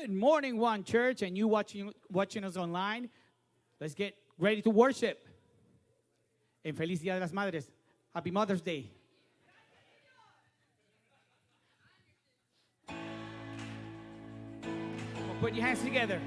Good morning, One Church, and you watching us online. Let's get ready to worship. En Feliz Día de las Madres. Happy Mother's Day. Put your hands together.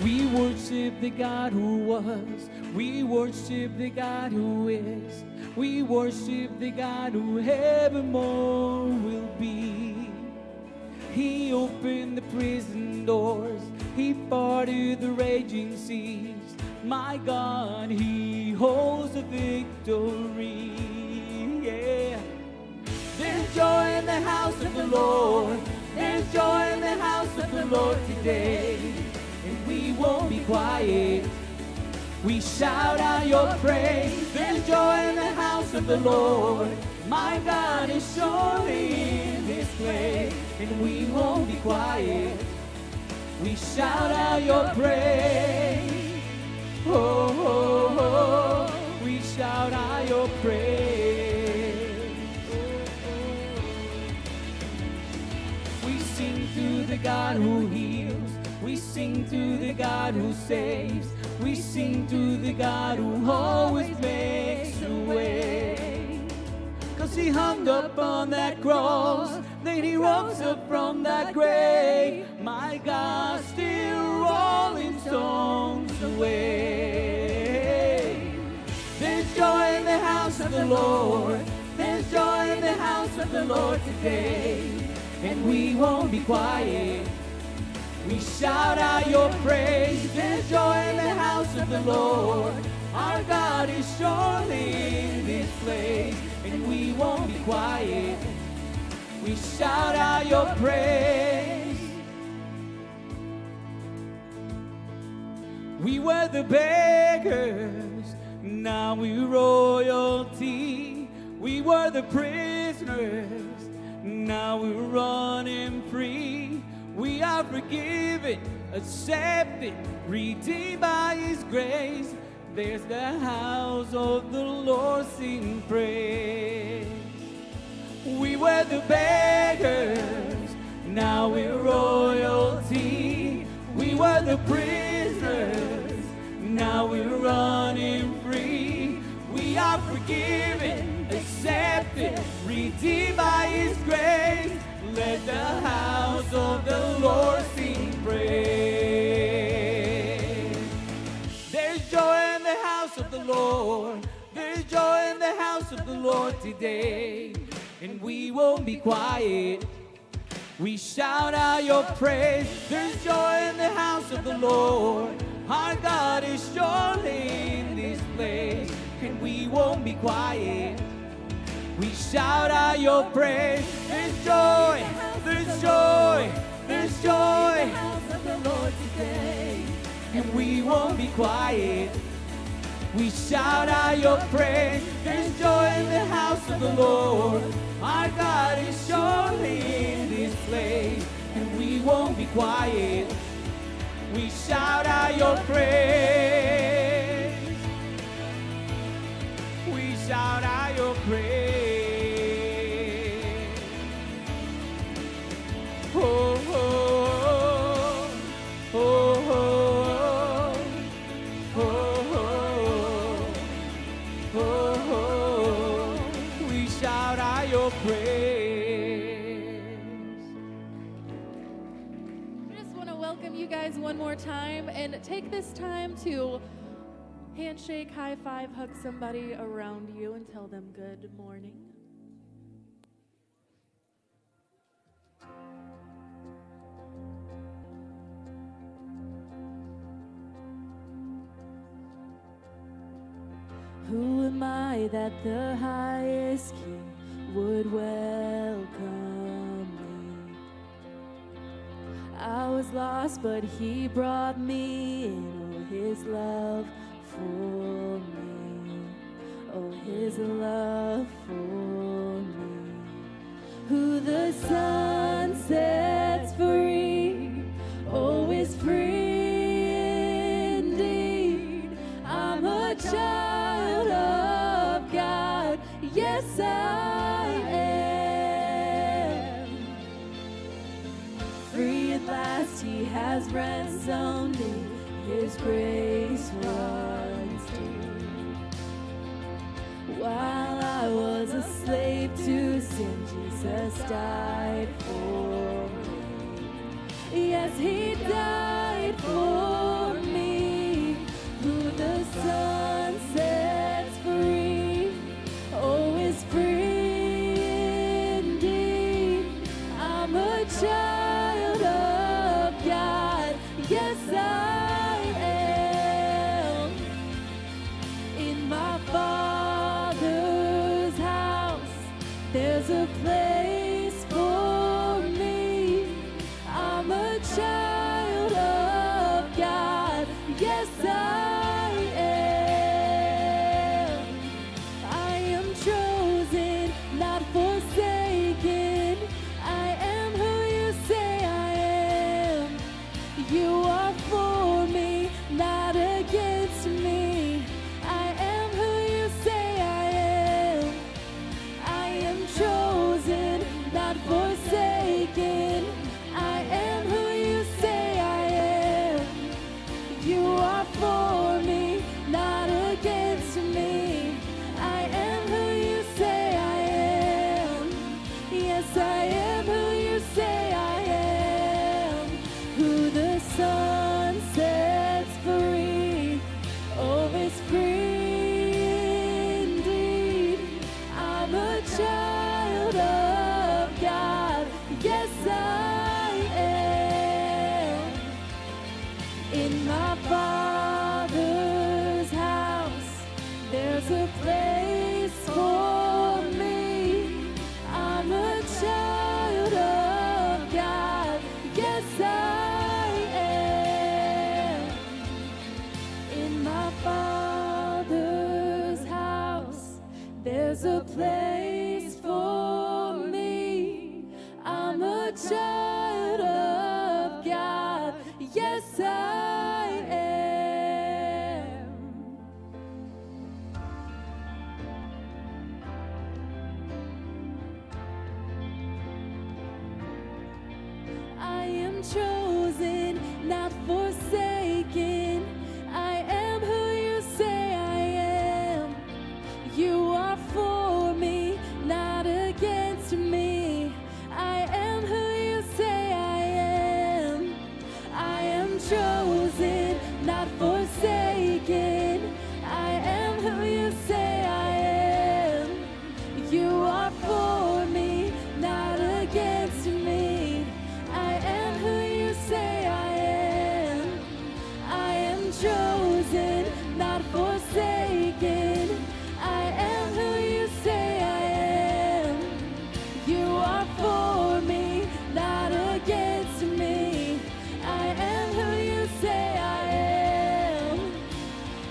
We worship the God who was. We worship the God who is. We worship the God who evermore will be. He opened the prison doors. He parted the raging seas. My God, He holds the victory. Yeah. There's joy in the house of the Lord. There's joy in the house of the Lord today. And we won't be quiet. We shout out your praise. There's joy in the house of the Lord. My God is surely in this place. And we won't be quiet. We shout out your praise. Oh, oh, oh. We shout out your praise. Oh, oh. We sing to the God who heals. We sing to the God who saves. We sing to the God who always makes a way. 'Cause He hung up on that cross, then He rose up from that grave. My God, still rolling stones away. There's joy in the house of the Lord. There's joy in the house of the Lord today. And we won't be quiet. We shout out your praise. There's joy in the house of the Lord. Our God is surely in this place. And we won't be quiet. We shout out your praise. We were the beggars, now we're royalty. We were the prisoners, now we're running free. We are forgiven, accepted, redeemed by His grace. There's the house of the Lord, sing praise. We were the beggars, now we're royalty. We were the prisoners, now we're running free. We are forgiven, accepted, redeemed by His grace. Let the house of the Lord sing praise. There's joy in the house of the Lord. There's joy in the house of the Lord today. And we won't be quiet. We shout out your praise. There's joy in the house of the Lord. Our God is surely in this place. And we won't be quiet. We shout out your praise. There's joy, there's joy, there's joy in the house of the Lord today. And we won't be quiet. We shout out your praise. There's joy in the house of the Lord. Our God is surely in this place. And we won't be quiet. We shout out your praise. We shout out your praise. Oh, oh, oh, oh, oh, oh, oh. We shout out your praise. I just want to welcome you guys one more time and take this time to handshake, high five, hug somebody around you and tell them good morning. Who am I that the highest King would welcome me? I was lost, but He brought me in. Oh, His love for me. Oh, His love for me. Who the Son child of God. Yes, I am. Free at last, he has ransomed me. His grace runs deep. While I was a slave to sin, Jesus died for me. Yes, he died for me. Who the Son sets free, oh, is free indeed. I'm a child of God. Yes, I am. In my Father's house, there's a place for me. I'm a child of God. Yes, I am. I am chosen, not forsaken. I am who you say I am. You are for me, not against me. I am who you say I am. I am chosen, not forsaken. I am who you say I am. You are for me, not against me. I am who you say I am. Yes, I am who you say I am. Who the Son sets free, oh, is free indeed. I'm a child of God. Yes, I am. In my Father's house, there's a place for me. I'm a child of God. Yes, I am. In my Father's house, there's a place for me. I'm a child of God. Yes, I am. I am chosen, not forsaken. I am who you say I am. You are for me, not against me. I am who you say I am. I am chosen, not forsaken. I am who you say I am. You are for me, not against me. I am who you say I am. I am chosen, not forsaken. I am who you say I am. You are for me, not against me. I am who you say I am.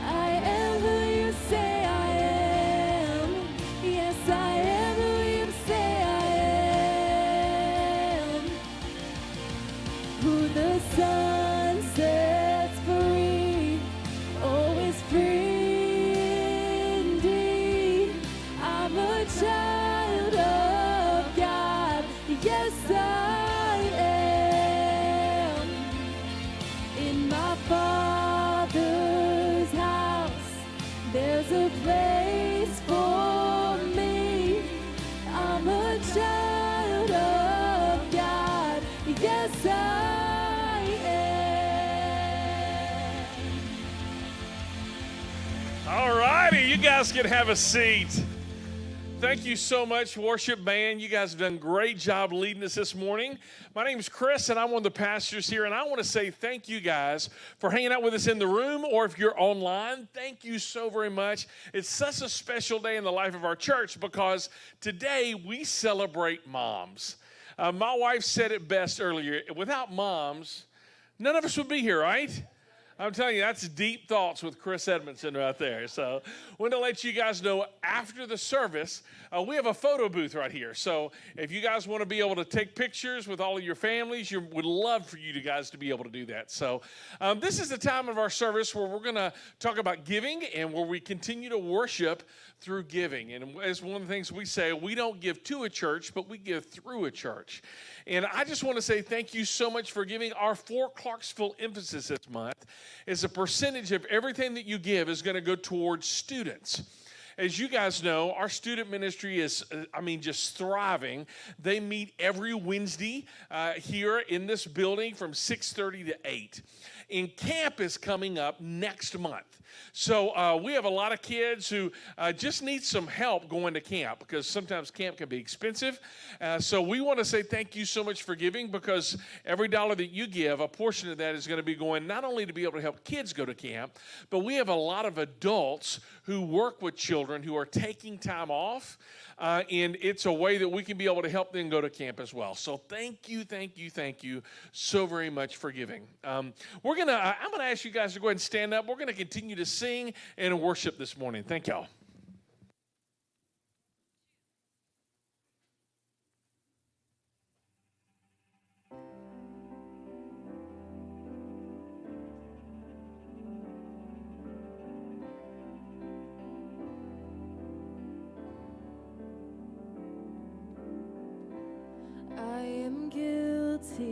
I am who you say I am. Yes, I am who you say I am. Who the Son sets free, oh, is free indeed. I'm a child of God. Yes, I am. In my Father's house, there's a place for me. I'm a child of God. Yes, I am. All righty, you guys can have a seat. Thank you so much, worship band. You guys have done a great job leading us this morning. My name is Chris, and I'm one of the pastors here, and I want to say thank you guys for hanging out with us in the room, or if you're online, thank you so very much. It's such a special day in the life of our church because today we celebrate moms. My wife said it best earlier. Without moms, none of us would be here, right? I'm telling you, that's deep thoughts with Chris Edmondson right there. So I want to let you guys know after the service, we have a photo booth right here. So if you guys want to be able to take pictures with all of your families, would love for you guys to be able to do that. So this is the time of our service where we're going to talk about giving and where we continue to worship through giving. And as one of the things we say, we don't give to a church, but we give through a church. And I just want to say thank you so much for giving. Our For Clarksville emphasis this month is a percentage of everything that you give is going to go towards students. As you guys know, our student ministry is, just thriving. They meet every Wednesday here in this building from 6:30 to 8. And camp is coming up next month. So we have a lot of kids who just need some help going to camp because sometimes camp can be expensive. So we want to say thank you so much for giving, because every dollar that you give, a portion of that is going to be going not only to be able to help kids go to camp, but we have a lot of adults who work with children who are taking time off. And it's a way that we can be able to help them go to camp as well. So thank you so very much for giving. I'm going to ask you guys to go ahead and stand up. We're going to continue to sing and worship this morning. Thank y'all. I am guilty,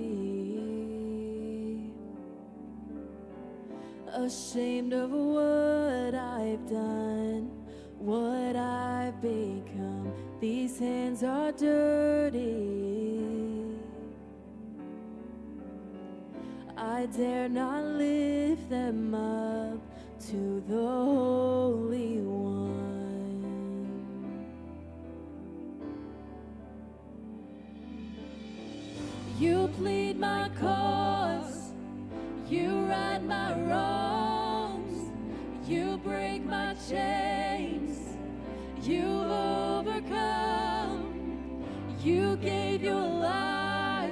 ashamed of what I've done, what I've become. These hands are dirty. I dare not lift them up to the Holy One. You plead my cause, you right my wrongs, you break my chains, you've overcome. You gave your life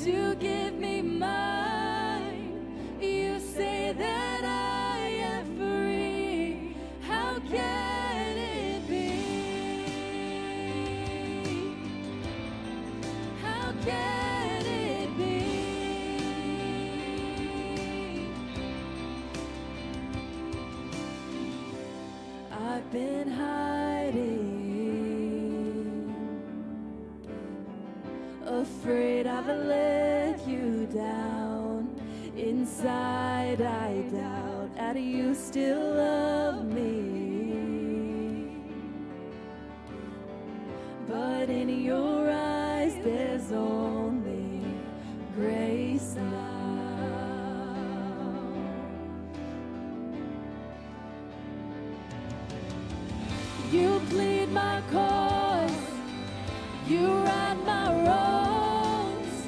to give me mine. You say that I am free. How can it be? How can it be? I've been hiding, afraid I've let you down. Inside I doubt that you still love me. But in your eyes there's only grace now. You plead my cause, you right my wrongs,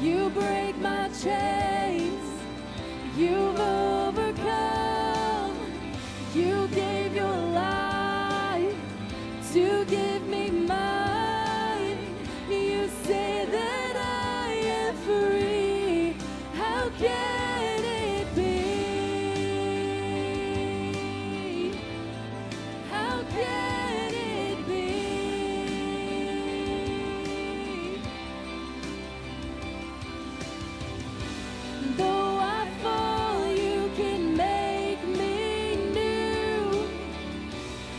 you break my chains, you've overcome. You gave your life to give me mine. You say that I am free. How can it be? How can it be? Though I fall, you can make me new.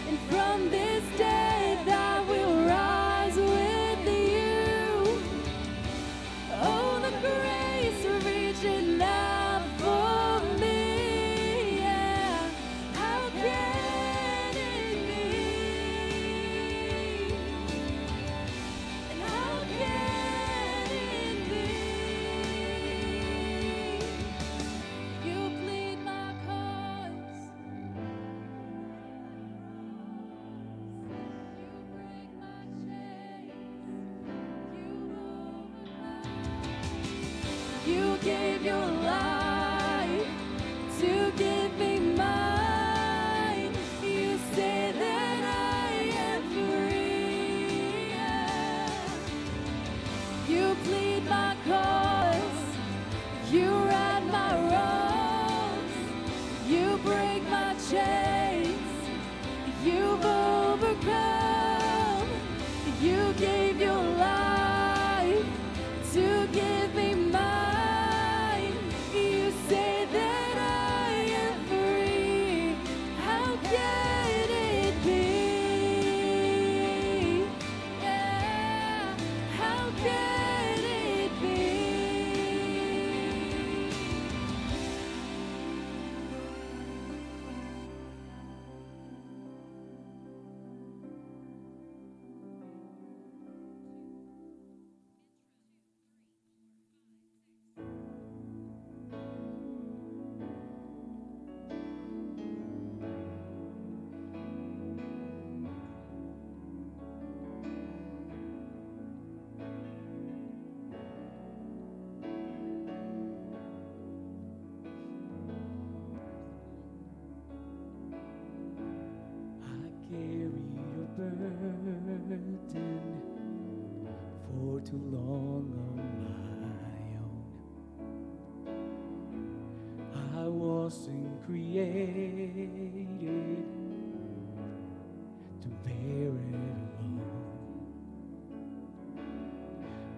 And from this day I will rise with you. Oh, the grace reaching out for me. Yeah. How can it be? And how can it be? You plead my cause. You break my chains. You gave your life to give me mine. You say that I am free. You plead my cause, you right my wrongs. for too long on my own. I wasn't created to bear it alone.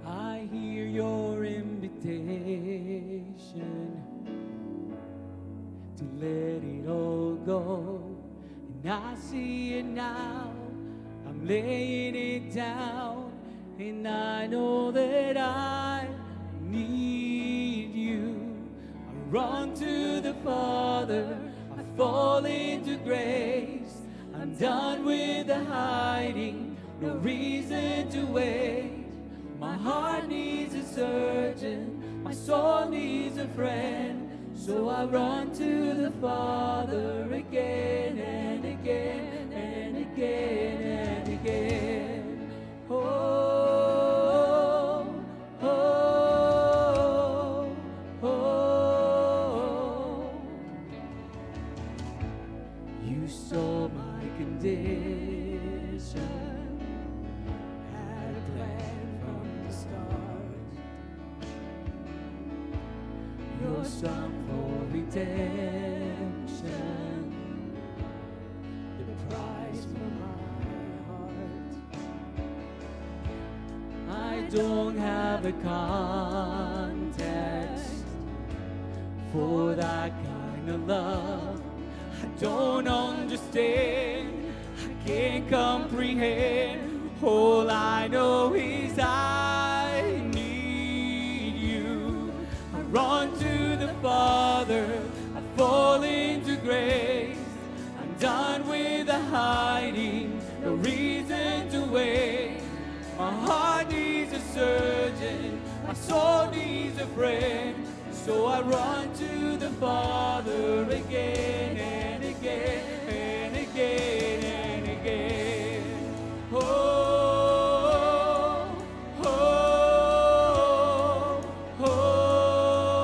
I hear your invitation to let it all go, and I see it now. I'm laying it down, and I know that I need you. I run to the Father, I fall into grace. I'm done with the hiding, no reason to wait. My heart needs a surgeon, my soul needs a friend. So I run to the Father again and again and again and again. Oh, oh, oh. You saw my condition, had a plan from the start. Your Son for redemption, the price for my heart. I don't have a context for that kind of love. I don't understand, I can't comprehend. All I know is I need you. I run to the Father, I fall into grace. I'm done with the hiding, no reason to wait. My heart needs a surgeon, my soul needs a friend. So I run to the Father again and again and again and again. Oh, oh, oh,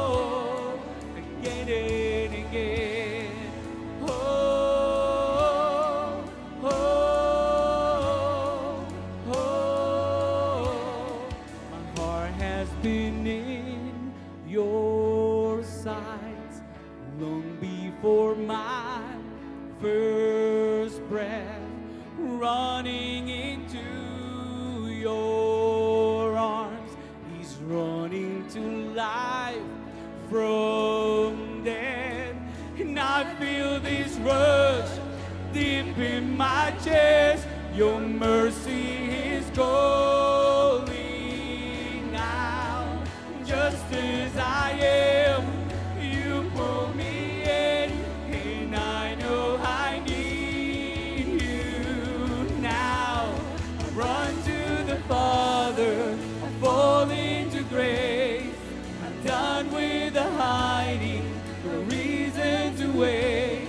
again and again. Oh, oh, oh. My heart has been in your sight long before my first breath, running into your arms. He's running to life from death, and I feel this rush deep in my chest. Your mercy is calling now. Just as I am, you pull me in, and I know I need you now. I run to the Father, I fall into grace. I'm done with the hiding, no reason to wait.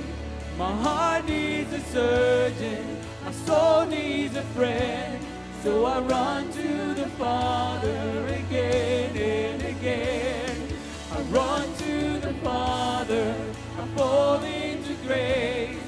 My heart needs a surgeon, my soul needs a friend. So I run to the Father again and again. I run to the Father, I fall into grace.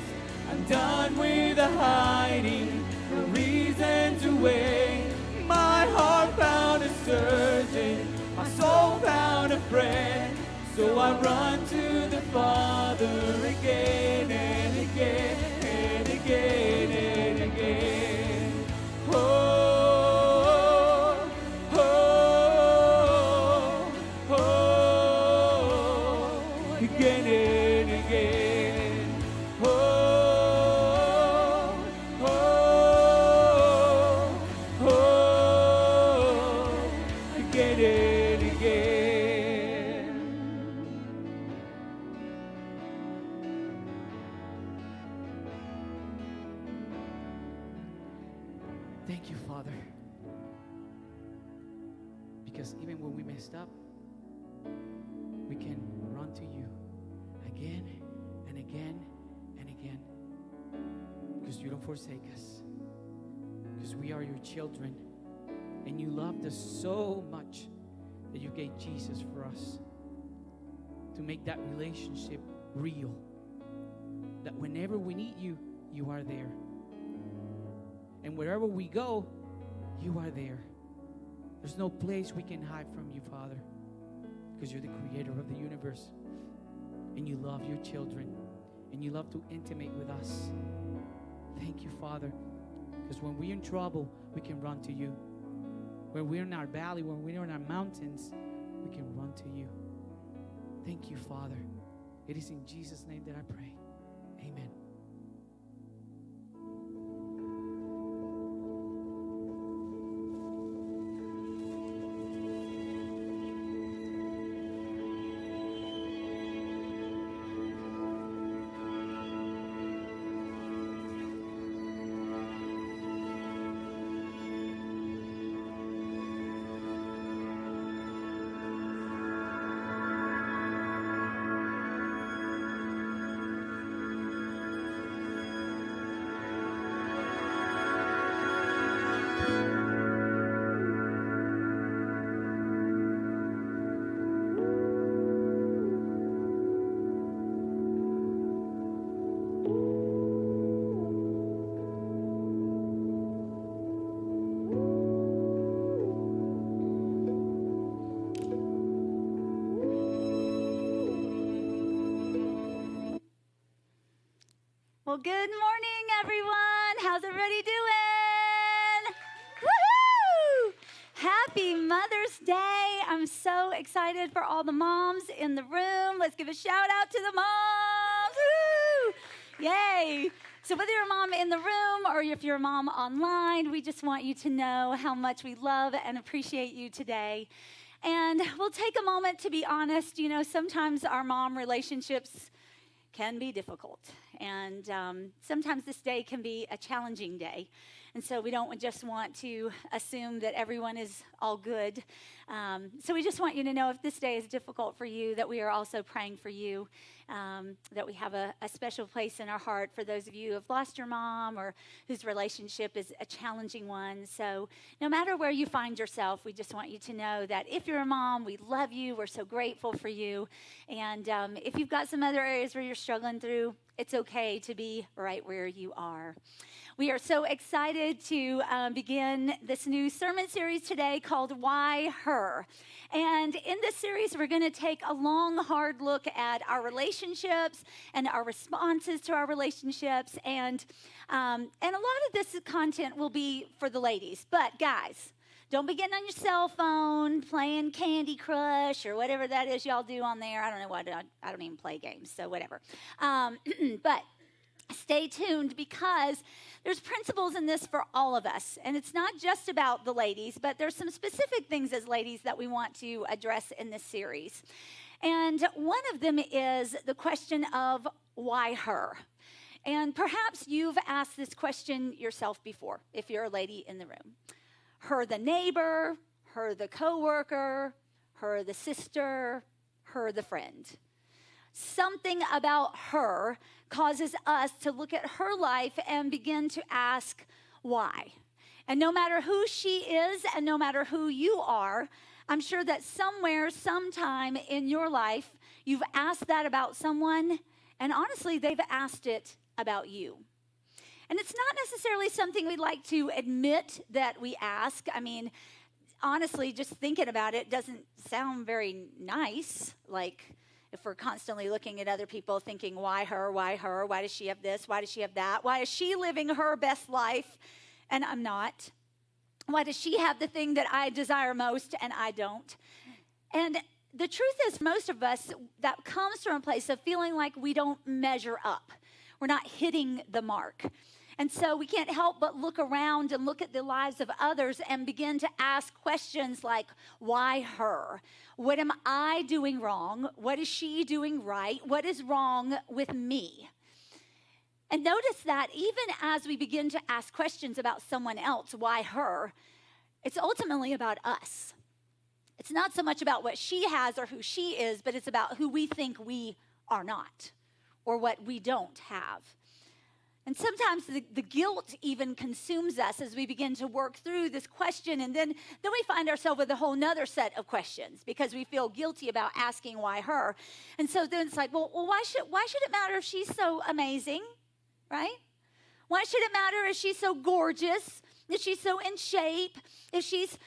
I'm done with the hiding, no reason to wait. My heart found a surgeon, my soul found a friend. So I run to the Father again and again and again and again. Oh, oh, oh, again and again. Oh, oh, oh, again and again. Thank you, Father, because even when we messed up, we can run to you again and again and again, because you don't forsake us, because we are your children, and you loved us so much that you gave Jesus for us to make that relationship real, that whenever we need you, you are there. And wherever we go, you are there. There's no place we can hide from you, Father, because you're the creator of the universe. And you love your children. And you love to intimate with us. Thank you, Father, because when we're in trouble, we can run to you. When we're in our valley, when we're in our mountains, we can run to you. Thank you, Father. It is in Jesus' name that I pray. Amen. Well, good morning, everyone. How's everybody doing? Woohoo! Happy Mother's Day. I'm so excited for all the moms in the room. Let's give a shout out to the moms. Woo! Yay. So whether you're a mom in the room or if you're a mom online, we just want you to know how much we love and appreciate you today. And we'll take a moment to be honest. You know, sometimes our mom relationships can be difficult. And sometimes this day can be a challenging day. And so we don't just want to assume that everyone is all good. So we just want you to know if this day is difficult for you, that we are also praying for you, that we have a special place in our heart for those of you who have lost your mom or whose relationship is a challenging one. So no matter where you find yourself, we just want you to know that if you're a mom, we love you. We're so grateful for you. And if you've got some other areas where you're struggling through, it's okay to be right where you are. We are so excited to begin this new sermon series today called Why Her? And in this series, we're going to take a long, hard look at our relationships and our responses to our relationships. And a lot of this content will be for the ladies. But guys, don't be getting on your cell phone, playing Candy Crush or whatever that is y'all do on there. I don't know what, I don't even play games, so whatever. But stay tuned because there's principles in this for all of us. And it's not just about the ladies, but there's some specific things as ladies that we want to address in this series. And one of them is the question of why her? And perhaps you've asked this question yourself before, if you're a lady in the room. Her the neighbor, her the coworker, her the sister, her the friend. Something about her causes us to look at her life and begin to ask why. And no matter who she is and no matter who you are, I'm sure that somewhere, sometime in your life, you've asked that about someone, and honestly, they've asked it about you. And it's not necessarily something we'd like to admit that we ask. I mean, honestly, just thinking about it doesn't sound very nice. Like, if we're constantly looking at other people thinking, why her, why her, why does she have this, why does she have that, why is she living her best life and I'm not? Why does she have the thing that I desire most and I don't? And the truth is, most of us, that comes from a place of feeling like we don't measure up. We're not hitting the mark. And so we can't help but look around and look at the lives of others and begin to ask questions like, why her? What am I doing wrong? What is she doing right? What is wrong with me? And notice that even as we begin to ask questions about someone else, why her, it's ultimately about us. It's not so much about what she has or who she is, but it's about who we think we are not or what we don't have. And sometimes the guilt even consumes us as we begin to work through this question. And then we find ourselves with a whole nother set of questions because we feel guilty about asking why her. And so then it's like, well, why should it matter if she's so amazing, right? Why should it matter if she's so gorgeous, if she's so in shape, if she's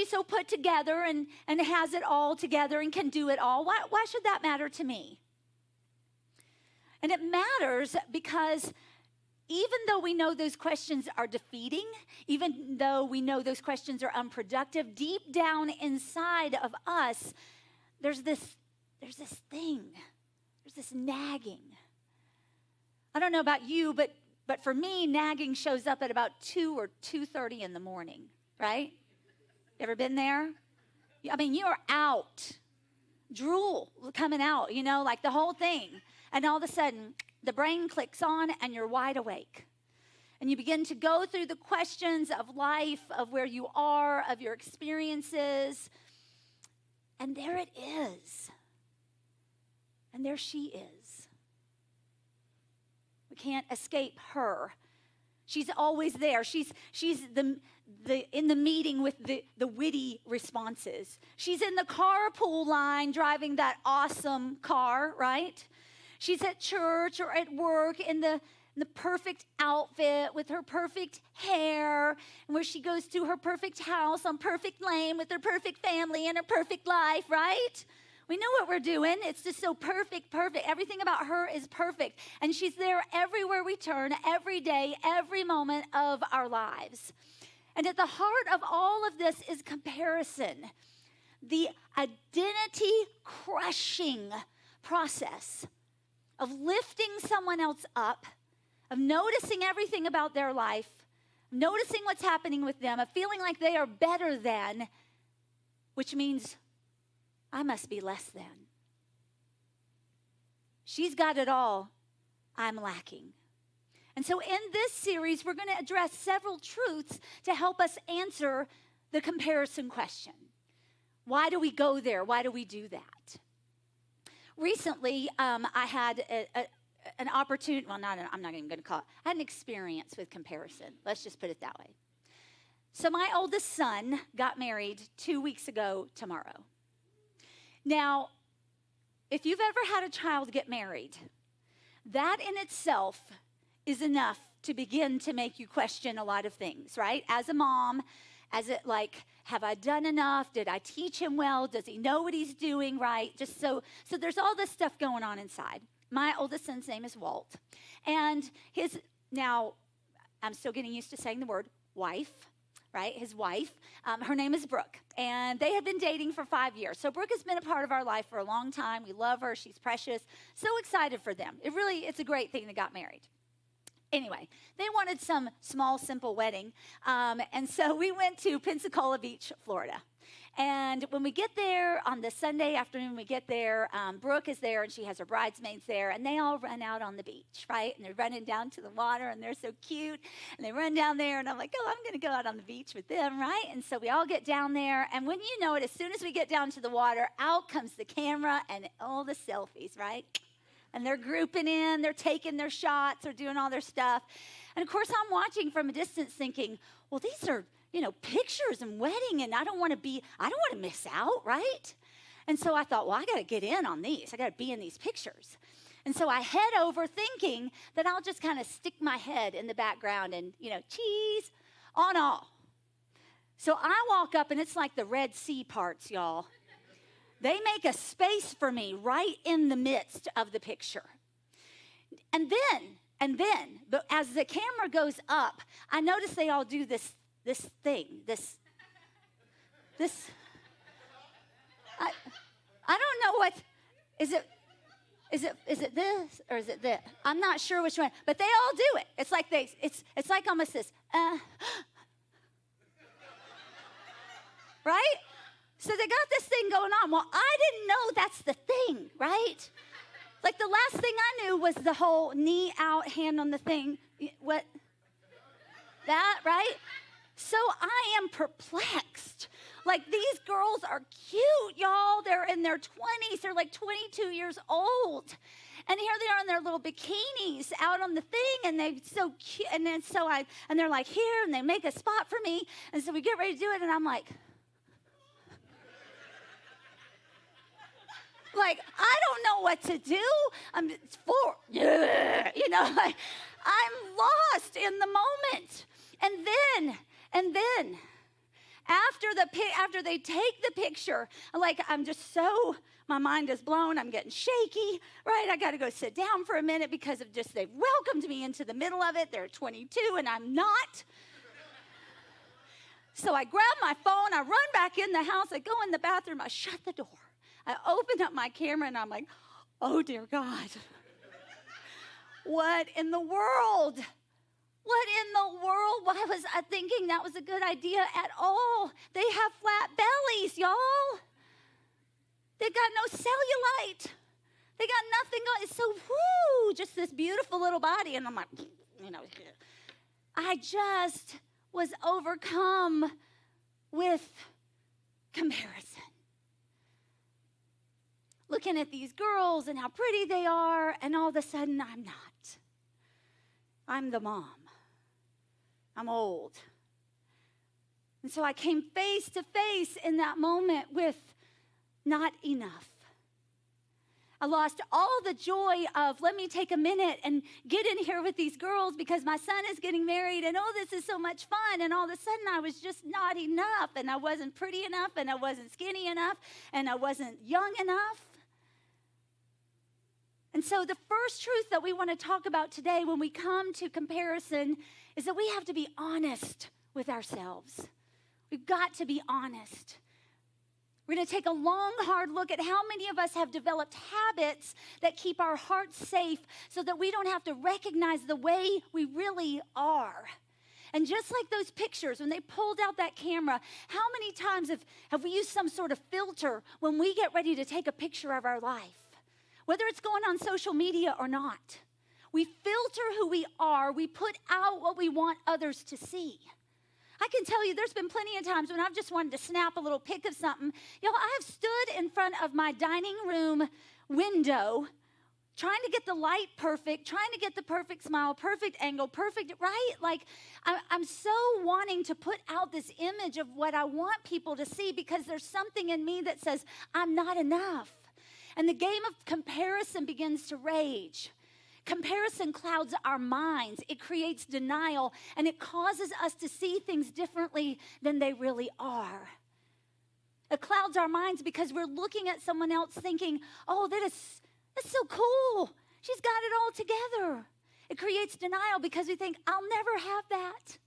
so put together and has it all together and can do it all? Why should that matter to me? And it matters because even though we know those questions are defeating, even though we know those questions are unproductive, deep down inside of us, there's this thing. There's this nagging. I don't know about you, but for me, nagging shows up at about 2 or 2:30 in the morning, right? You ever been there? I mean, you're out. Drool coming out, like the whole thing. And all of a sudden, the brain clicks on and you're wide awake. And you begin to go through the questions of life, of where you are, of your experiences. And there it is. And there she is. We can't escape her. She's always there. She's in the meeting with the witty responses. She's in the carpool line driving that awesome car, right? She's at church or at work in the perfect outfit with her perfect hair, and where she goes to her perfect house on perfect lane with her perfect family and her perfect life, right? We know what we're doing. It's just so perfect. Everything about her is perfect. And she's there everywhere we turn, every day, every moment of our lives. And at the heart of all of this is comparison, the identity-crushing process of lifting someone else up, of noticing everything about their life, noticing what's happening with them, of feeling like they are better than, which means I must be less than. She's got it all. I'm lacking. And so in this series, we're going to address several truths to help us answer the comparison question. Why do we go there? Why do we do that? Recently, I had an opportunity, I'm not even going to call it, I had an experience with comparison. Let's just put it that way. So my oldest son got married 2 weeks ago tomorrow. Now, if you've ever had a child get married, that in itself is enough to begin to make you question a lot of things, right? As a mom, have I done enough? Did I teach him well? Does he know what he's doing, right? Just so there's all this stuff going on inside. My oldest son's name is Walt. And now I'm still getting used to saying the word wife, right? His wife, her name is Brooke. And they have been dating for 5 years. So Brooke has been a part of our life for a long time. We love her. She's precious. So excited for them. It's a great thing they got married. Anyway, they wanted some small, simple wedding. And so we went to Pensacola Beach, Florida. And when we get there on the Sunday afternoon, Brooke is there and she has her bridesmaids there. And they all run out on the beach, right? And they're running down to the water and they're so cute. And they run down there and I'm like, I'm going to go out on the beach with them, right? And so we all get down there. And when you know it, as soon as we get down to the water, out comes the camera and all the selfies, right? And they're grouping in, they're taking their shots, they're doing all their stuff. And of course, I'm watching from a distance thinking, well, these are, pictures and wedding, and I don't want to miss out, right? And so I thought, well, I got to get in on these. I got to be in these pictures. And so I head over thinking that I'll just kind of stick my head in the background and, cheese on all. So I walk up, and it's like the Red Sea parts, y'all. They make a space for me right in the midst of the picture. And then, but as the camera goes up, I notice they all do this thing. I don't know what, is it this or is it this? I'm not sure which one, but they all do it. It's like it's like almost this, right? So they got this thing going on. Well, I didn't know that's the thing, right? Like the last thing I knew was the whole knee out, hand on the thing. What? That, right? So I am perplexed. Like these girls are cute, y'all. They're in their 20s. They're like 22 years old. And here they are in their little bikinis out on the thing, and they're so cute. And then and they're like here, and they make a spot for me. And so we get ready to do it, and I'm like, I don't know what to do. I'm lost. lost in the moment. And then, after they take the picture, like I'm just so, my mind is blown, I'm getting shaky, right? I got to go sit down for a minute because of just, they've welcomed me into the middle of it. They're 22 and I'm not. So I grab my phone, I run back in the house, I go in the bathroom, I shut the door. I open up my camera and I'm like, oh dear God. What in the world? What in the world? Why was I thinking that was a good idea at all? They have flat bellies, y'all. They got no cellulite. They got nothing on. It's so, just this beautiful little body. And I'm like, I just was overcome with comparison. Looking at these girls and how pretty they are, and all of a sudden I'm not. I'm the mom. I'm old. And so I came face to face in that moment with not enough. I lost all the joy of, let me take a minute and get in here with these girls because my son is getting married and oh, this is so much fun. And all of a sudden I was just not enough, and I wasn't pretty enough, and I wasn't skinny enough, and I wasn't young enough. And so the first truth that we want to talk about today when we come to comparison is that we have to be honest with ourselves. We've got to be honest. We're going to take a long, hard look at how many of us have developed habits that keep our hearts safe so that we don't have to recognize the way we really are. And just like those pictures, when they pulled out that camera, how many times have we used some sort of filter when we get ready to take a picture of our life? Whether it's going on social media or not. We filter who we are. We put out what we want others to see. I can tell you there's been plenty of times when I've just wanted to snap a little pic of something. I have stood in front of my dining room window trying to get the light perfect, trying to get the perfect smile, perfect angle, perfect, right? Like, I'm so wanting to put out this image of what I want people to see because there's something in me that says, I'm not enough. And the game of comparison begins to rage. Comparison clouds our minds. It creates denial, and it causes us to see things differently than they really are. It clouds our minds because we're looking at someone else thinking, oh, that's so cool. She's got it all together. It creates denial because we think, I'll never have that.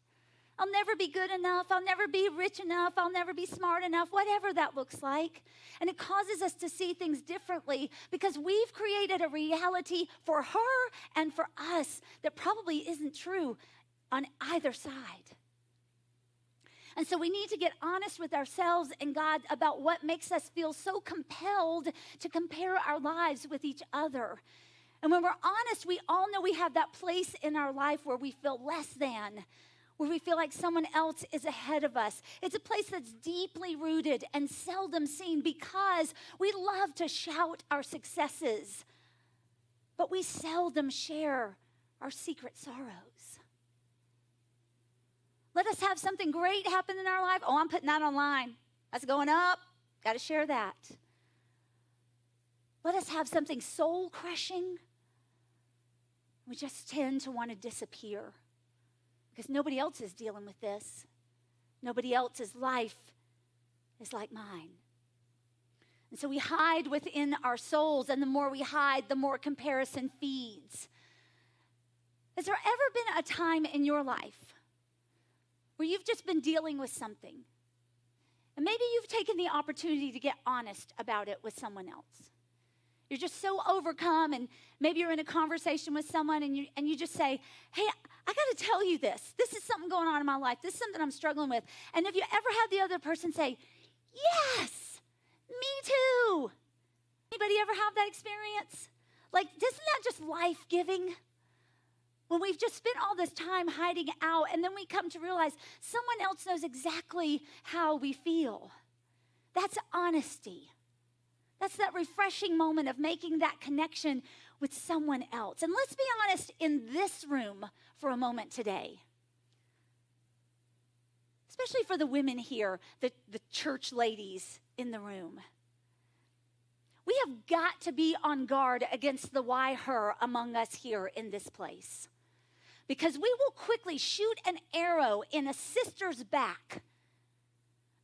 I'll never be good enough. I'll never be rich enough. I'll never be smart enough, whatever that looks like. And it causes us to see things differently because we've created a reality for her and for us that probably isn't true on either side. And so we need to get honest with ourselves and God about what makes us feel so compelled to compare our lives with each other. And when we're honest, we all know we have that place in our life where we feel less than, where we feel like someone else is ahead of us. It's a place that's deeply rooted and seldom seen because we love to shout our successes, but we seldom share our secret sorrows. Let us have something great happen in our life. Oh, I'm putting that online. That's going up. Got to share that. Let us have something soul-crushing. We just tend to want to disappear because nobody else is dealing with this. Nobody else's life is like mine. And so we hide within our souls, and the more we hide, the more comparison feeds. Has there ever been a time in your life where you've just been dealing with something, and maybe you've taken the opportunity to get honest about it with someone else? You're just so overcome, and maybe you're in a conversation with someone, and you just say, hey, I got to tell you this. This is something going on in my life. This is something I'm struggling with. And if you ever had the other person say, yes, me too. Anybody ever have that experience? Like, isn't that just life-giving? When we've just spent all this time hiding out, and then we come to realize someone else knows exactly how we feel. That's honesty. That's that refreshing moment of making that connection with someone else. And let's be honest in this room for a moment today. Especially for the women here, the church ladies in the room. We have got to be on guard against the why her among us here in this place. because we will quickly shoot an arrow in a sister's back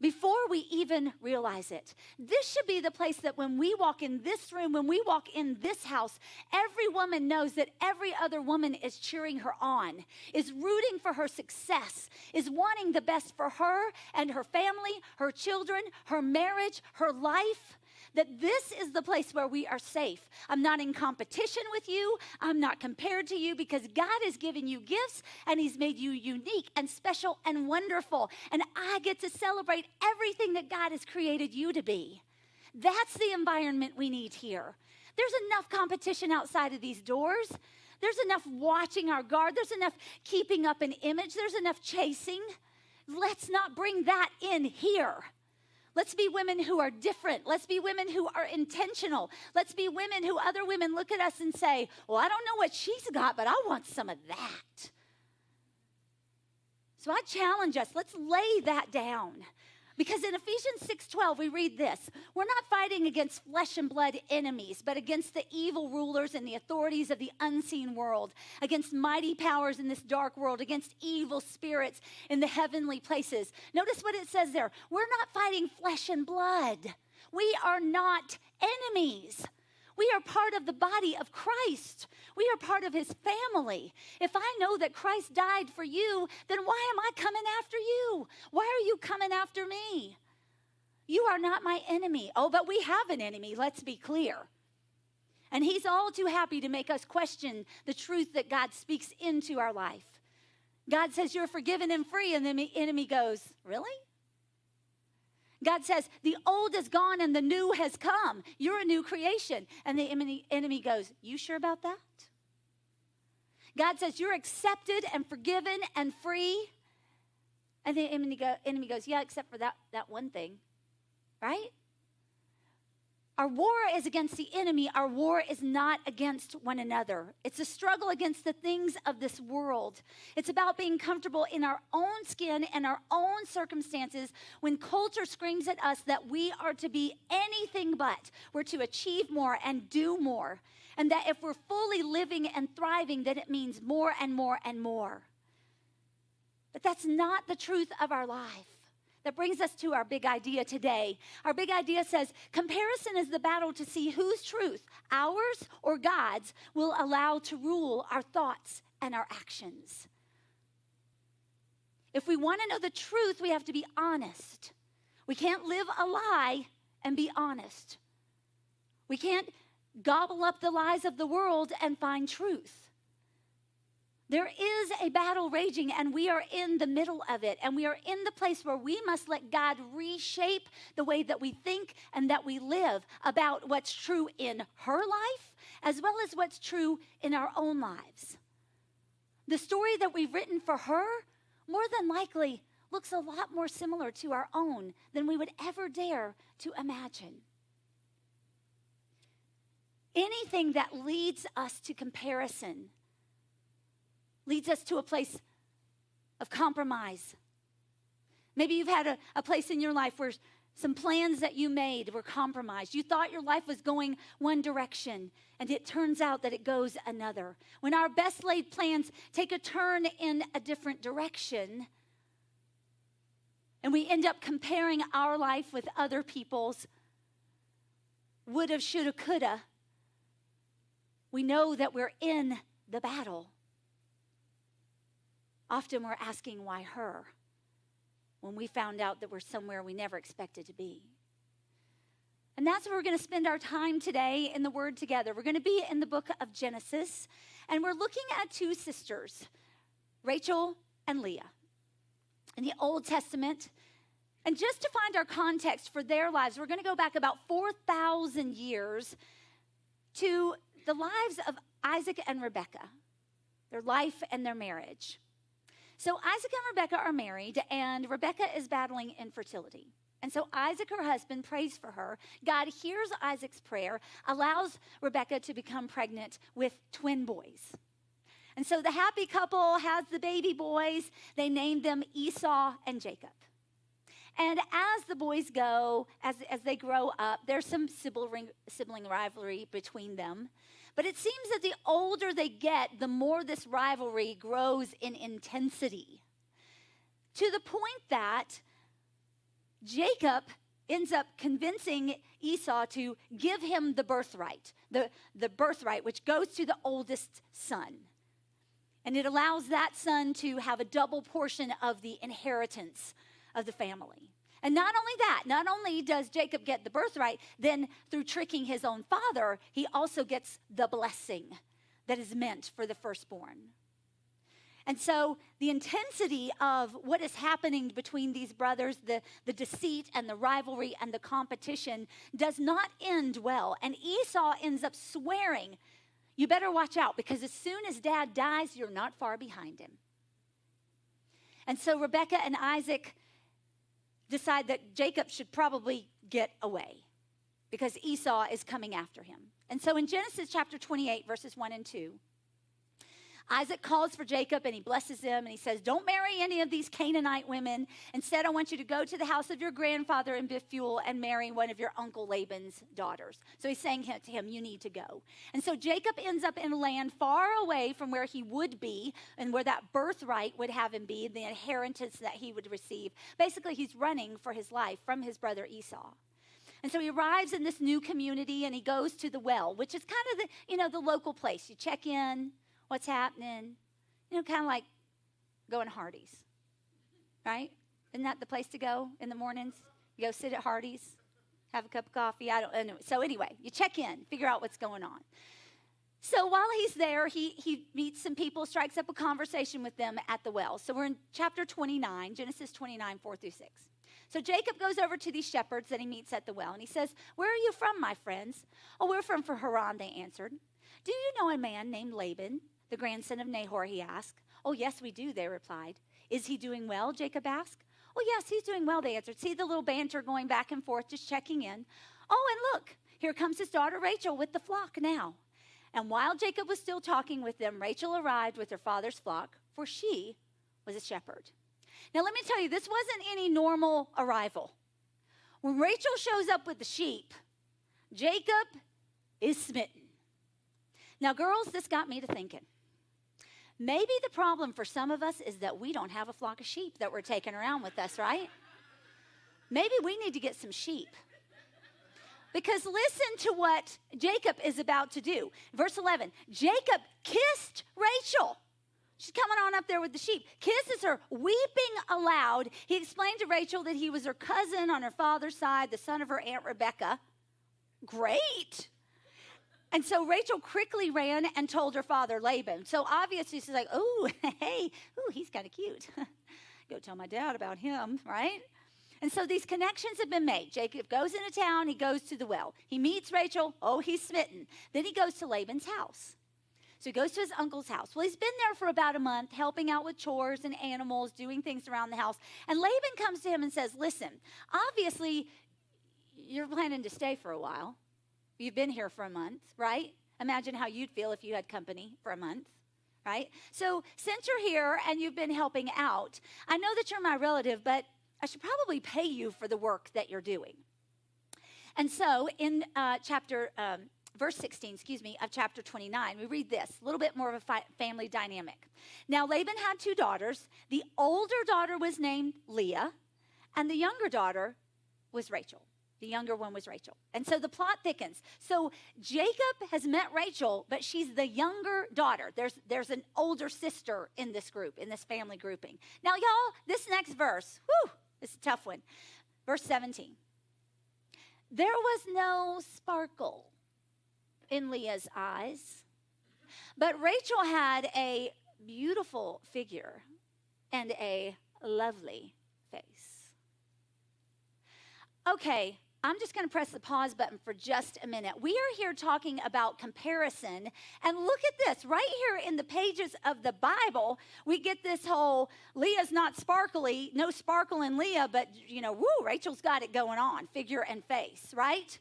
before we even realize it. This should be the place that when we walk in this room, when we walk in this house, every woman knows that every other woman is cheering her on, is rooting for her success, is wanting the best for her and her family, her children, her marriage, her life. That this is the place where we are safe. I'm not in competition with you. I'm not compared to you, because God has given you gifts and he's made you unique and special and wonderful. And I get to celebrate everything that God has created you to be. That's the environment we need here. There's enough competition outside of these doors. There's enough watching our guard. There's enough keeping up an image. There's enough chasing. Let's not bring that in here. Let's be women who are different. Let's be women who are intentional. Let's be women who other women look at us and say, well, I don't know what she's got, but I want some of that. So I challenge us, let's lay that down. Because in Ephesians 6:12, we read this: we're not fighting against flesh and blood enemies, but against the evil rulers and the authorities of the unseen world, against mighty powers in this dark world, against evil spirits in the heavenly places. Notice what it says there. We're not fighting flesh and blood. We are not enemies. We are part of the body of Christ. We are part of his family. If I know that Christ died for you, then why am I coming after you? Why are you coming after me? You are not my enemy. Oh, but we have an enemy, let's be clear. And he's all too happy to make us question the truth that God speaks into our life. God says you're forgiven and free, and then the enemy goes, really? God says, the old is gone and the new has come. You're a new creation. And the enemy goes, you sure about that? God says, you're accepted and forgiven and free. And the enemy goes, yeah, except for that one thing, right? Our war is against the enemy. Our war is not against one another. It's a struggle against the things of this world. It's about being comfortable in our own skin and our own circumstances when culture screams at us that we are to be anything but. We're to achieve more and do more. And that if we're fully living and thriving, then it means more and more and more. But that's not the truth of our life. That brings us to our big idea today. Our big idea says, comparison is the battle to see whose truth, ours or God's, will allow to rule our thoughts and our actions. If we want to know the truth, we have to be honest. We can't live a lie and be honest. We can't gobble up the lies of the world and find truth. There is a battle raging, and we are in the middle of it, and we are in the place where we must let God reshape the way that we think and that we live about what's true in her life as well as what's true in our own lives. The story that we've written for her more than likely looks a lot more similar to our own than we would ever dare to imagine. Anything that leads us to comparison leads us to a place of compromise. Maybe you've had a place in your life where some plans that you made were compromised. You thought your life was going one direction, and it turns out that it goes another. When our best laid plans take a turn in a different direction, and we end up comparing our life with other people's woulda, shoulda, coulda, we know that we're in the battle. Often we're asking, why her? When we found out that we're somewhere we never expected to be. And that's where we're going to spend our time today in the Word together. We're going to be in the book of Genesis, and we're looking at two sisters, Rachel and Leah, in the Old Testament. And just to find our context for their lives, we're going to go back about 4,000 years to the lives of Isaac and Rebekah, their life and their marriage. So Isaac and Rebekah are married, and Rebekah is battling infertility. And so Isaac, her husband, prays for her. God hears Isaac's prayer, allows Rebekah to become pregnant with twin boys. And so the happy couple has the baby boys. They named them Esau and Jacob. And as the boys go, as they grow up, there's some sibling rivalry between them. But it seems that the older they get, the more this rivalry grows in intensity. To the point that Jacob ends up convincing Esau to give him the birthright, the birthright, which goes to the oldest son. And it allows that son to have a double portion of the inheritance of the family. And not only that, not only does Jacob get the birthright, then through tricking his own father, he also gets the blessing that is meant for the firstborn. And so the intensity of what is happening between these brothers, the deceit and the rivalry and the competition does not end well. And Esau ends up swearing, you better watch out, because as soon as dad dies, you're not far behind him. And so Rebekah and Isaac decide that Jacob should probably get away because Esau is coming after him. And so in Genesis chapter 28, verses 1 and 2, Isaac calls for Jacob and he blesses him and he says, don't marry any of these Canaanite women. Instead, I want you to go to the house of your grandfather in Bethuel and marry one of your uncle Laban's daughters. So he's saying to him, you need to go. And so Jacob ends up in a land far away from where he would be and where that birthright would have him be, the inheritance that he would receive. Basically, he's running for his life from his brother Esau. And so he arrives in this new community and he goes to the well, which is kind of the local place. You check in. What's happening? Kind of like going to Hardee's, right? Isn't that the place to go in the mornings? You go sit at Hardee's, have a cup of coffee. I don't know. So anyway, you check in, figure out what's going on. So while he's there, he meets some people, strikes up a conversation with them at the well. So we're in chapter 29, Genesis 29, 4 through 6. So Jacob goes over to these shepherds that he meets at the well, and he says, where are you from, my friends? Oh, we're from Haran, they answered. Do you know a man named Laban, the grandson of Nahor, he asked. Oh, yes, we do, they replied. Is he doing well, Jacob asked. Oh, yes, he's doing well, they answered. See the little banter going back and forth, just checking in. Oh, and look, here comes his daughter Rachel with the flock now. And while Jacob was still talking with them, Rachel arrived with her father's flock, for she was a shepherd. Now, let me tell you, this wasn't any normal arrival. When Rachel shows up with the sheep, Jacob is smitten. Now, girls, this got me to thinking. Maybe the problem for some of us is that we don't have a flock of sheep that we're taking around with us, right? Maybe we need to get some sheep. Because listen to what Jacob is about to do. Verse 11, Jacob kissed Rachel. She's coming on up there with the sheep. Kisses her, weeping aloud. He explained to Rachel that he was her cousin on her father's side, the son of her Aunt Rebekah. Great. And so Rachel quickly ran and told her father Laban. So obviously she's like, oh, hey, ooh, he's kind of cute. Go tell my dad about him, right? And so these connections have been made. Jacob goes into town. He goes to the well. He meets Rachel. Oh, he's smitten. Then he goes to Laban's house. So he goes to his uncle's house. Well, he's been there for about a month, helping out with chores and animals, doing things around the house. And Laban comes to him and says, listen, obviously you're planning to stay for a while. You've been here for a month, right? Imagine how you'd feel if you had company for a month, right? So since you're here and you've been helping out, I know that you're my relative, but I should probably pay you for the work that you're doing. And so in verse 16, of chapter 29, we read this, a little bit more of a family dynamic. Now Laban had two daughters. The older daughter was named Leah, and the younger daughter was Rachel. The younger one was Rachel. And so the plot thickens. So Jacob has met Rachel, but she's the younger daughter. There's an older sister in this group, in this family grouping. Now, y'all, this next verse, this is a tough one. Verse 17. There was no sparkle in Leah's eyes, but Rachel had a beautiful figure and a lovely face. Okay, I'm just going to press the pause button for just a minute. We are here talking about comparison, and look at this. Right here in the pages of the Bible, we get this whole Leah's not sparkly, no sparkle in Leah, but, Rachel's got it going on, figure and face, right?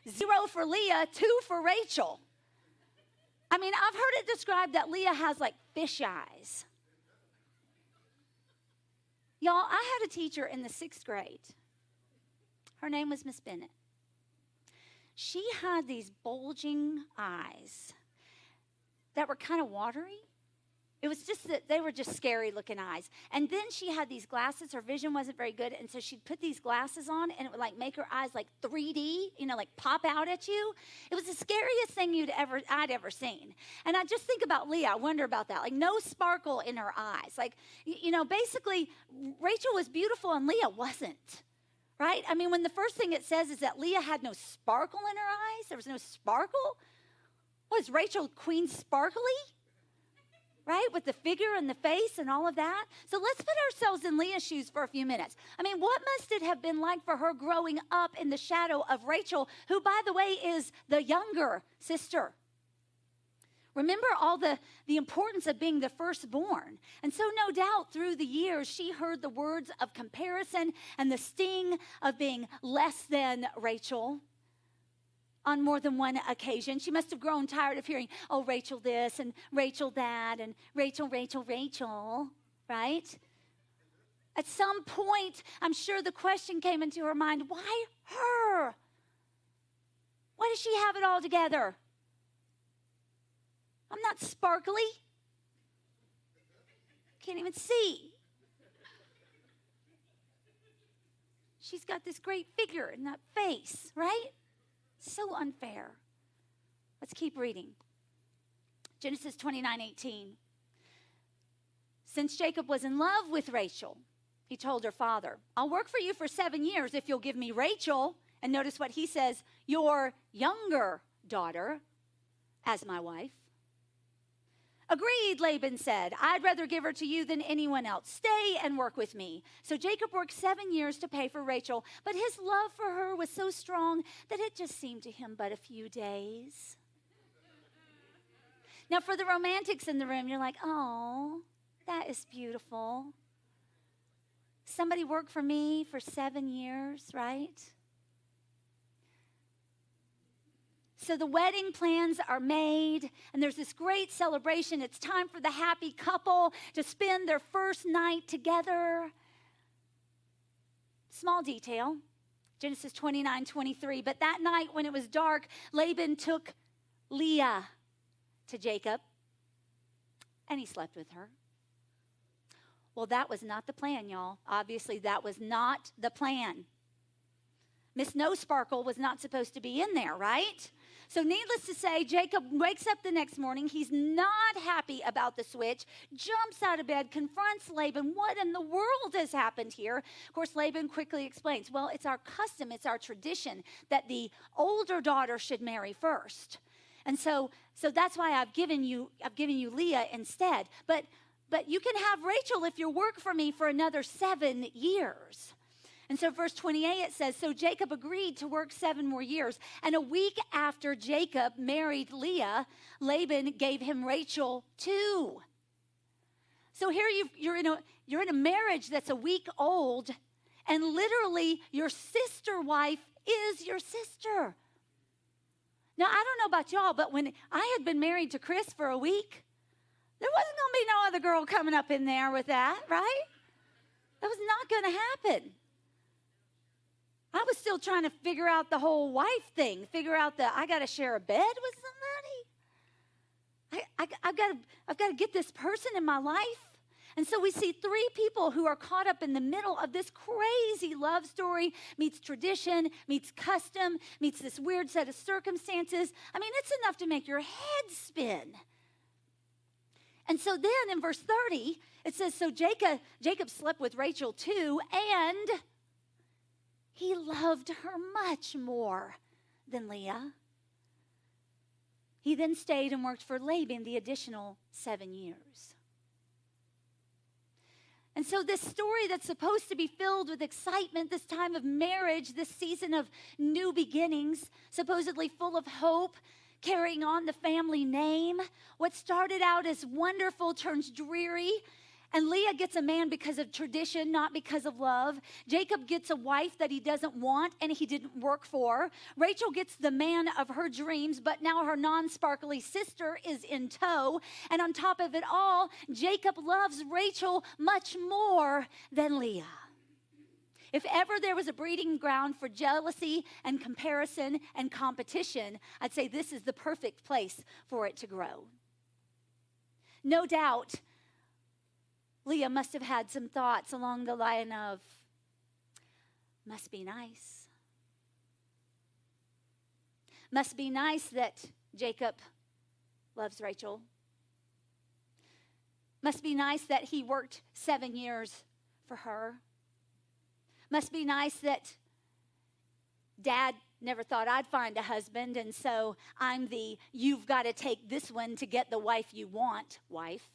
0 for Leah, 2 for Rachel. I mean, I've heard it described that Leah has like fish eyes. Y'all, I had a teacher in the 6th grade. Her name was Miss Bennett. She had these bulging eyes, that were kind of watery. It was just that they were just scary looking eyes. And then she had these glasses. Her vision wasn't very good. And so she'd put these glasses on and it would like make her eyes like 3D, like pop out at you. It was the scariest thing I'd ever seen. And I just think about Leah. I wonder about that. Like no sparkle in her eyes. Like, basically Rachel was beautiful and Leah wasn't. Right? I mean, when the first thing it says is that Leah had no sparkle in her eyes. There was no sparkle. Was Rachel Queen Sparkly? Right? With the figure and the face and all of that. So let's put ourselves in Leah's shoes for a few minutes. I mean, what must it have been like for her growing up in the shadow of Rachel, who, by the way, is the younger sister? Remember all the importance of being the firstborn. And so no doubt through the years, she heard the words of comparison and the sting of being less than Rachel. On more than one occasion. She must have grown tired of hearing, oh, Rachel this and Rachel that and Rachel, right? At some point, I'm sure the question came into her mind, why her? Why does she have it all together? I'm not sparkly. Can't even see. She's got this great figure and that face, right? So unfair. Let's keep reading. Genesis 29:18. Since Jacob was in love with Rachel, he told her father, I'll work for you for 7 years if you'll give me Rachel. And notice what he says, your younger daughter as my wife. Agreed, Laban said. I'd rather give her to you than anyone else. Stay and work with me. So Jacob worked 7 years to pay for Rachel, but his love for her was so strong that it just seemed to him but a few days. Now, for the romantics in the room, you're like, oh, that is beautiful. Somebody worked for me for 7 years, right? So the wedding plans are made, and there's this great celebration. It's time for the happy couple to spend their first night together. Small detail, Genesis 29:23. But that night when it was dark, Laban took Leah to Jacob, and he slept with her. Well, that was not the plan, y'all. Obviously, that was not the plan. Miss No Sparkle was not supposed to be in there, right? So needless to say, Jacob wakes up the next morning. He's not happy about the switch, jumps out of bed, confronts Laban. What in the world has happened here? Of course, Laban quickly explains, well, it's our custom, it's our tradition that the older daughter should marry first. And so that's why I've given you Leah instead. But you can have Rachel if you work for me for another 7 years. And so verse 28, it says, so Jacob agreed to work 7 more years. And a week after Jacob married Leah, Laban gave him Rachel too. So here you're in a marriage that's a week old, and literally your sister wife is your sister. Now, I don't know about y'all, but when I had been married to Chris for a week, there wasn't going to be no other girl coming up in there with that, right? That was not going to happen. I was still trying to figure out the whole wife thing, I got to share a bed with somebody. I've got to get this person in my life. And so we see 3 people who are caught up in the middle of this crazy love story, meets tradition, meets custom, meets this weird set of circumstances. I mean, it's enough to make your head spin. And so then in verse 30, it says, so Jacob slept with Rachel too, and he loved her much more than Leah. He then stayed and worked for Laban the additional 7 years. And so this story that's supposed to be filled with excitement, this time of marriage, this season of new beginnings, supposedly full of hope, carrying on the family name, what started out as wonderful turns dreary. And Leah gets a man because of tradition, not because of love. Jacob gets a wife that he doesn't want and he didn't work for. Rachel gets the man of her dreams, but now her non-sparkly sister is in tow. And on top of it all, Jacob loves Rachel much more than Leah. If ever there was a breeding ground for jealousy and comparison and competition, I'd say this is the perfect place for it to grow. No doubt, Leah must have had some thoughts along the line of, must be nice. Must be nice that Jacob loves Rachel. Must be nice that he worked 7 years for her. Must be nice that Dad never thought I'd find a husband, and so I'm the you've got to take this one to get the wife you want wife.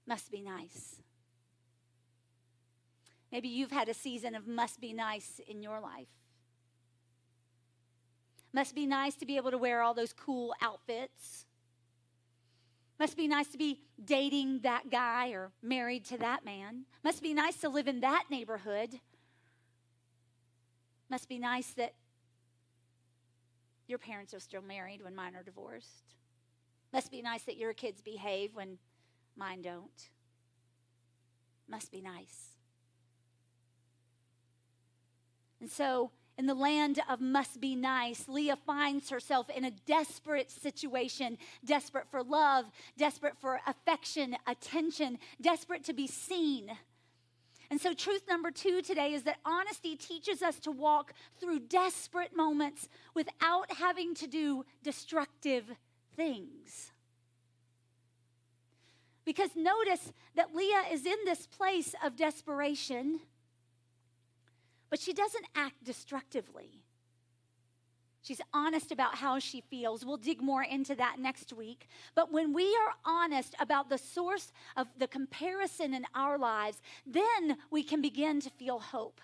Must be nice. Maybe you've had a season of must be nice in your life. Must be nice to be able to wear all those cool outfits. Must be nice to be dating that guy or married to that man. Must be nice to live in that neighborhood. Must be nice that your parents are still married when mine are divorced. Must be nice that your kids behave when mine don't. Must be nice. And so, in the land of must be nice, Leah finds herself in a desperate situation, desperate for love, desperate for affection, attention, desperate to be seen. And so truth number 2 today is that honesty teaches us to walk through desperate moments without having to do destructive things. Because notice that Leah is in this place of desperation, but she doesn't act destructively. She's honest about how she feels. We'll dig more into that next week. But when we are honest about the source of the comparison in our lives, then we can begin to feel hope.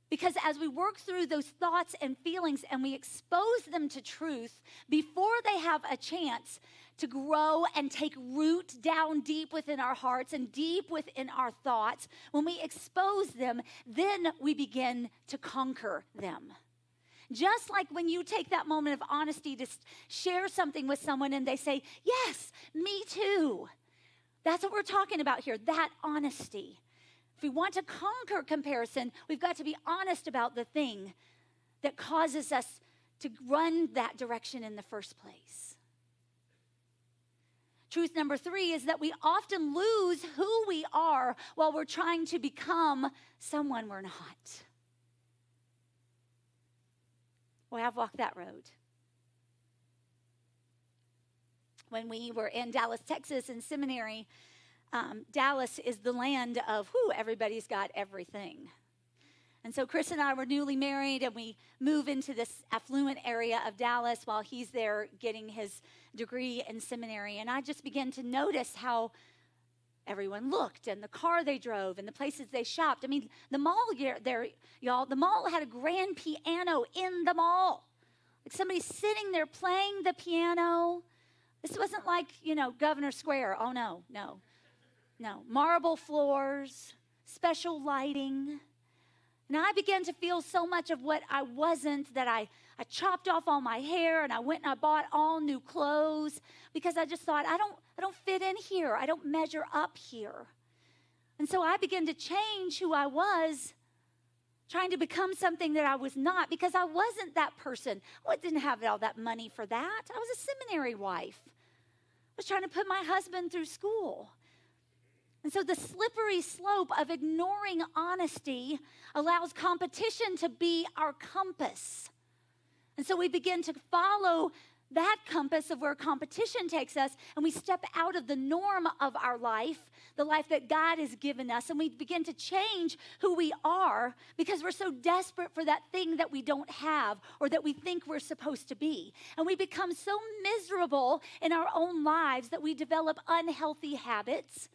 Because as we work through those thoughts and feelings and we expose them to truth, before they have a chance to grow and take root down deep within our hearts and deep within our thoughts, when we expose them, then we begin to conquer them. Just like when you take that moment of honesty to share something with someone and they say, yes, me too. That's what we're talking about here, that honesty. If we want to conquer comparison, we've got to be honest about the thing that causes us to run that direction in the first place. Truth number 3 is that we often lose who we are while we're trying to become someone we're not. Well, I've walked that road. When we were in Dallas, Texas, in seminary, Dallas is the land of, everybody's got everything. And so Chris and I were newly married, and we move into this affluent area of Dallas while he's there getting his degree in seminary. And I just began to notice how everyone looked, and the car they drove, and the places they shopped. I mean, the mall there, y'all, the mall had a grand piano in the mall. Like somebody sitting there playing the piano. This wasn't like, Governor Square. Oh, no. Marble floors, special lighting. And I began to feel so much of what I wasn't that I chopped off all my hair, and I went and I bought all new clothes because I just thought, I don't fit in here. I don't measure up here. And so I began to change who I was, trying to become something that I was not, because I wasn't that person. I didn't have all that money for that. I was a seminary wife. I was trying to put my husband through school. And so the slippery slope of ignoring honesty allows competition to be our compass. And so we begin to follow that compass of where competition takes us, and we step out of the norm of our life, the life that God has given us, and we begin to change who we are because we're so desperate for that thing that we don't have or that we think we're supposed to be. And we become so miserable in our own lives that we develop unhealthy habits.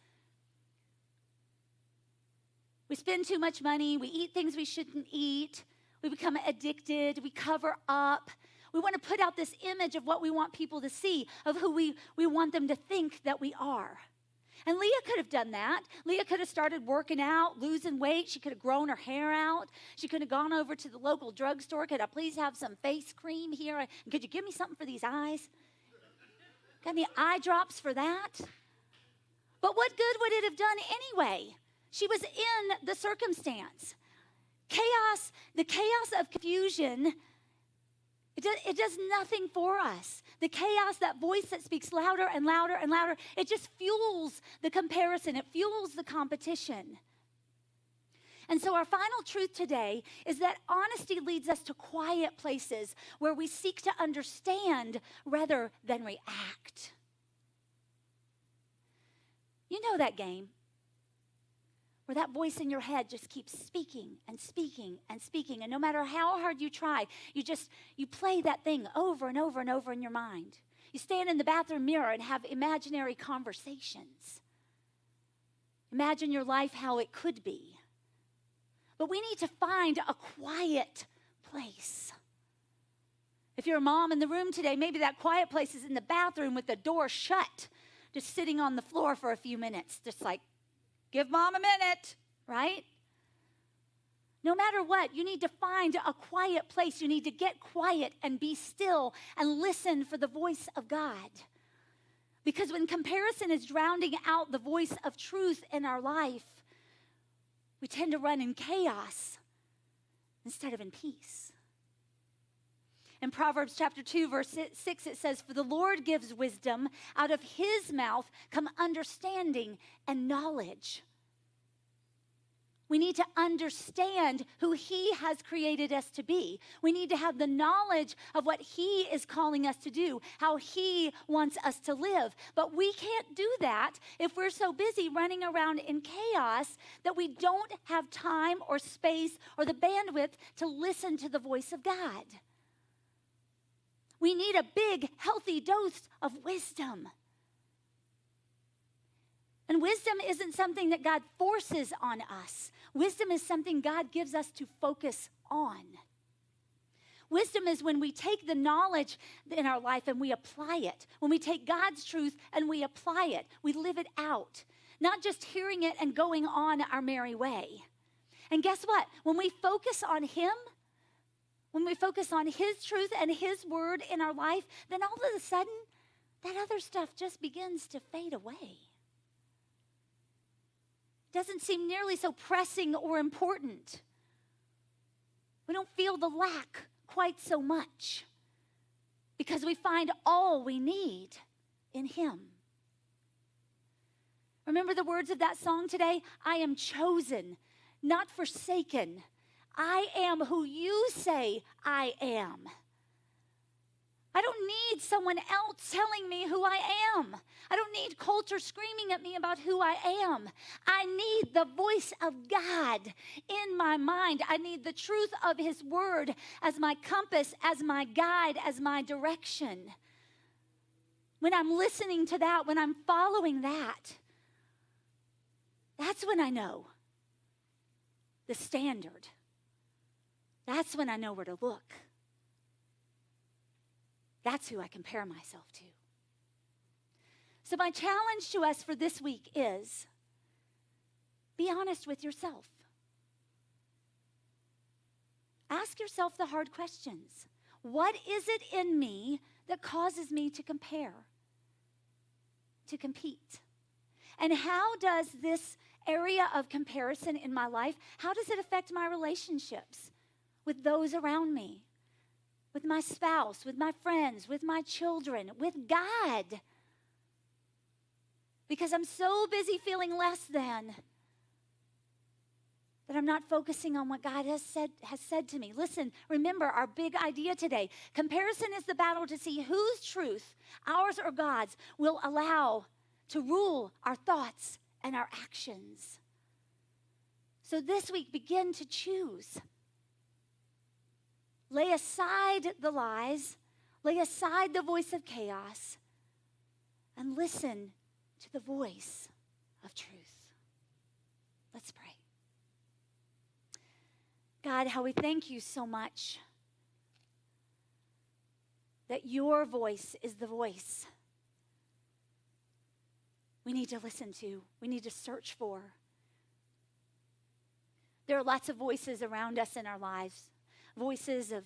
We spend too much money. We eat things we shouldn't eat. We become addicted. We cover up. We want to put out this image of what we want people to see, of who we want them to think that we are. And Leah could have done that. Leah could have started working out, losing weight. She could have grown her hair out. She could have gone over to the local drugstore. Could I please have some face cream here? Could you give me something for these eyes? Got any eye drops for that? But what good would it have done anyway? She was in the circumstance. The chaos of confusion It does nothing for us. The chaos, that voice that speaks louder and louder and louder, it just fuels the comparison. It fuels the competition. And so our final truth today is that honesty leads us to quiet places where we seek to understand rather than react. You know that game where that voice in your head just keeps speaking and speaking and speaking. And no matter how hard you try, you play that thing over and over and over in your mind. You stand in the bathroom mirror and have imaginary conversations. Imagine your life how it could be. But we need to find a quiet place. If you're a mom in the room today, maybe that quiet place is in the bathroom with the door shut, just sitting on the floor for a few minutes, just like, give mom a minute, right? No matter what, you need to find a quiet place. You need to get quiet and be still and listen for the voice of God. Because when comparison is drowning out the voice of truth in our life, we tend to run in chaos instead of in peace. In Proverbs chapter 2, verse 6, it says, "For the Lord gives wisdom, out of his mouth come understanding and knowledge." We need to understand who he has created us to be. We need to have the knowledge of what he is calling us to do, how he wants us to live. But we can't do that if we're so busy running around in chaos that we don't have time or space or the bandwidth to listen to the voice of God. We need a big, healthy dose of wisdom. And wisdom isn't something that God forces on us. Wisdom is something God gives us to focus on. Wisdom is when we take the knowledge in our life and we apply it. When we take God's truth and we apply it, we live it out. Not just hearing it and going on our merry way. And guess what? When we focus on him, when we focus on his truth and his word in our life, then all of a sudden, that other stuff just begins to fade away. Doesn't seem nearly so pressing or important. We don't feel the lack quite so much because we find all we need in him. Remember the words of that song today? I am chosen, not forsaken. I am who you say I am. I don't need someone else telling me who I am. I don't need culture screaming at me about who I am. I need the voice of God in my mind. I need the truth of his word as my compass, as my guide, as my direction. When I'm listening to that, when I'm following that, that's when I know the standard. That's when I know where to look. That's who I compare myself to. So my challenge to us for this week is, be honest with yourself. Ask yourself the hard questions. What is it in me that causes me to compare, to compete? And how does this area of comparison in my life, how does it affect my relationships with those around me? With my spouse, with my friends, with my children, with God. Because I'm so busy feeling less than that I'm not focusing on what God has said to me. Listen, remember our big idea today. Comparison is the battle to see whose truth, ours or God's, will allow to rule our thoughts and our actions. So this week, begin to choose. Lay aside the lies, lay aside the voice of chaos, and listen to the voice of truth. Let's pray. God, how we thank you so much that your voice is the voice we need to listen to, we need to search for. There are lots of voices around us in our lives. Voices of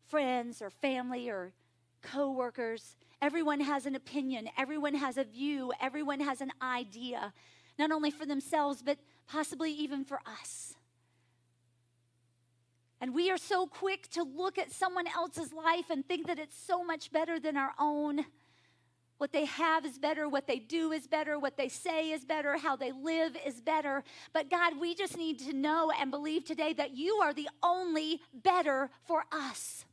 friends or family or co-workers. Everyone has an opinion. Everyone has a view. Everyone has an idea, not only for themselves, but possibly even for us. And we are so quick to look at someone else's life and think that it's so much better than our own. What they have is better, what they do is better, what they say is better, how they live is better. But God, we just need to know and believe today that you are the only better for us.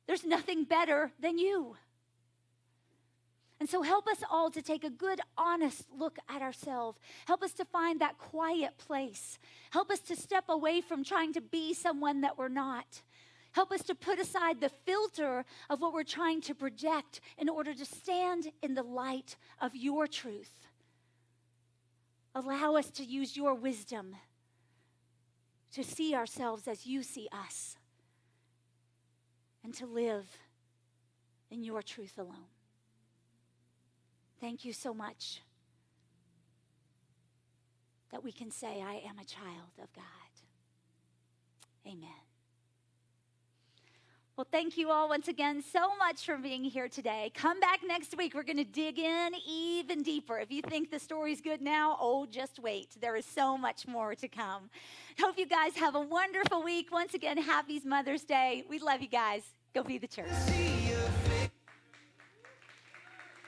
There's nothing better than you. And so help us all to take a good, honest look at ourselves. Help us to find that quiet place. Help us to step away from trying to be someone that we're not. Help us to put aside the filter of what we're trying to project in order to stand in the light of your truth. Allow us to use your wisdom to see ourselves as you see us and to live in your truth alone. Thank you so much that we can say, I am a child of God. Amen. Well, thank you all once again so much for being here today. Come back next week. We're going to dig in even deeper. If you think the story's good now, oh, just wait. There is so much more to come. Hope you guys have a wonderful week. Once again, happy Mother's Day. We love you guys. Go be the church.